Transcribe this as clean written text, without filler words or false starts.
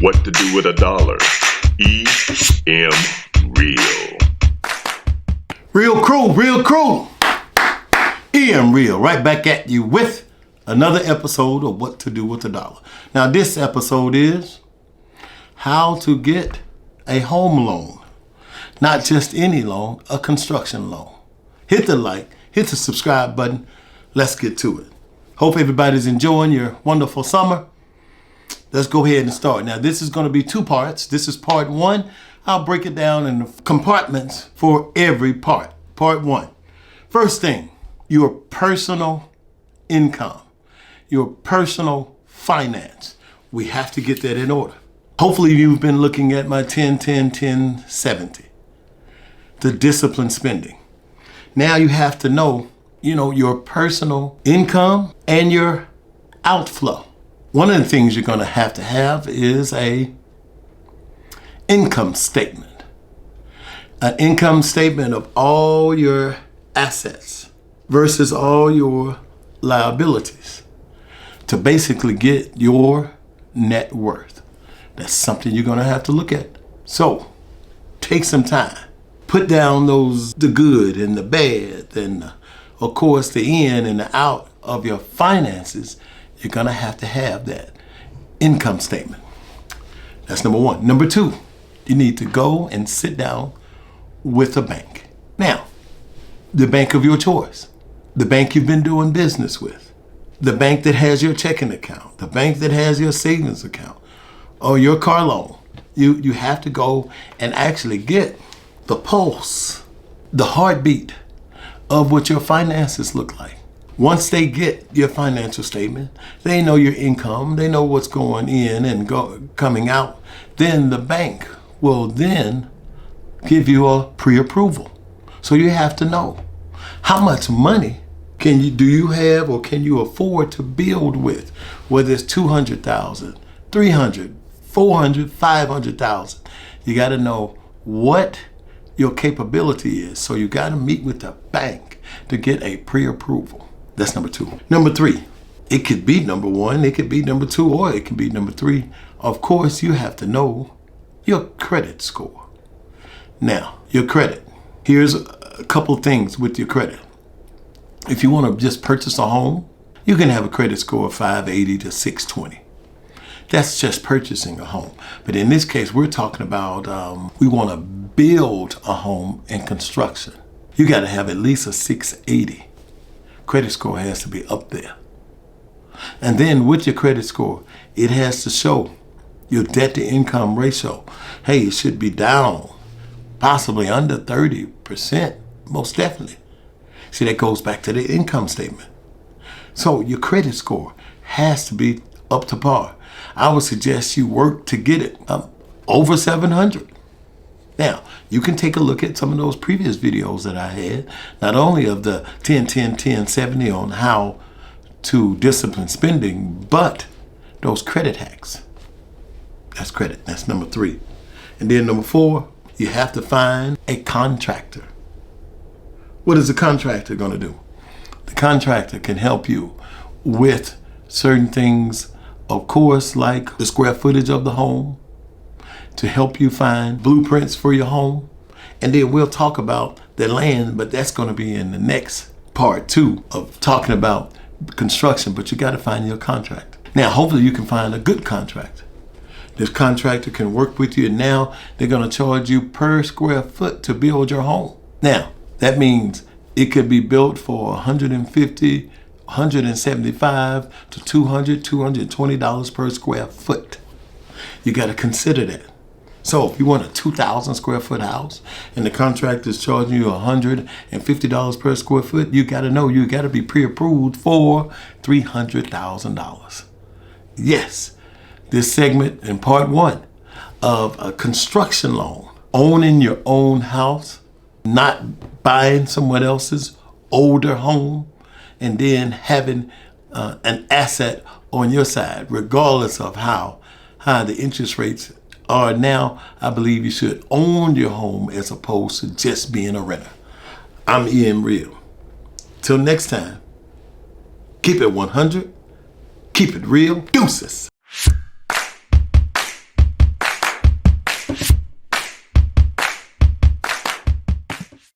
What to do with a dollar. EM Real. Real crew. EM Real, right back at you with another episode of What to Do with a Dollar. Now this episode is how to get a home loan. Not just any loan, a construction loan. Hit the like, hit the subscribe button. Let's get to it. Hope everybody's enjoying your wonderful summer. Let's go ahead and start. Now this is going to be two parts. This is part one. I'll break it down in the compartments for every part. Part one. First thing, your personal income, your personal finance. We have to get that in order. Hopefully you've been looking at my 10-10-10-70, the disciplined spending. Now you have to know, your personal income and your outflow. One of the things you're going to have is a income statement. An income statement of all your assets versus all your liabilities to basically get your net worth. That's something you're going to have to look at. So take some time. Put down the good and the bad and of course the in and the out of your finances. You're going to have that income statement. That's number one. Number two, you need to go and sit down with a bank. Now, the bank of your choice, the bank you've been doing business with, the bank that has your checking account, the bank that has your savings account, or your car loan. You have to go and actually get the pulse, the heartbeat of what your finances look like. Once they get your financial statement, they know your income, they know what's going in and coming out, then the bank will then give you a pre-approval. So you have to know how much money do you have or can you afford to build with, whether it's 200,000, 300, 400, 500,000. You got to know what your capability is. So you got to meet with the bank to get a pre-approval. That's number two. Number three, it could be number one, it could be number two, or it could be number three. Of course, you have to know your credit score. Now, your credit. Here's a couple things with your credit. If you want to just purchase a home, you can have a credit score of 580 to 620. That's just purchasing a home. But in this case, we're talking about we want to build a home in construction. You got to have at least a 680. Credit score has to be up there. And then with your credit score, it has to show your debt to income ratio. Hey, it should be down, possibly under 30%, most definitely. See, that goes back to the income statement. So your credit score has to be up to par. I would suggest you work to get it over 700. Now, you can take a look at some of those previous videos that I had, not only of the 10-10-10-70 on how to discipline spending, but those credit hacks. That's credit. That's number three. And then number four, you have to find a contractor. What is a contractor going to do? The contractor can help you with certain things, of course, like the square footage of the home, to help you find blueprints for your home. And then we'll talk about the land, but that's going to be in the next part two of talking about construction, but you got to find your contractor. Now, hopefully you can find a good contractor. This contractor can work with you, and now they're going to charge you per square foot to build your home. Now, that means it could be built for $150, $175 to $200, $220 per square foot. You got to consider that. So if you want a 2,000 square foot house and the contractor is charging you $150 per square foot, you got to know you got to be pre-approved for $300,000. Yes, this segment in part one of a construction loan, owning your own house, not buying someone else's older home, and then having an asset on your side, regardless of how high the interest rates are now. I believe you should own your home as opposed to just being a renter. I'm EM Real. Till next time, keep it 100, keep it real. Deuces.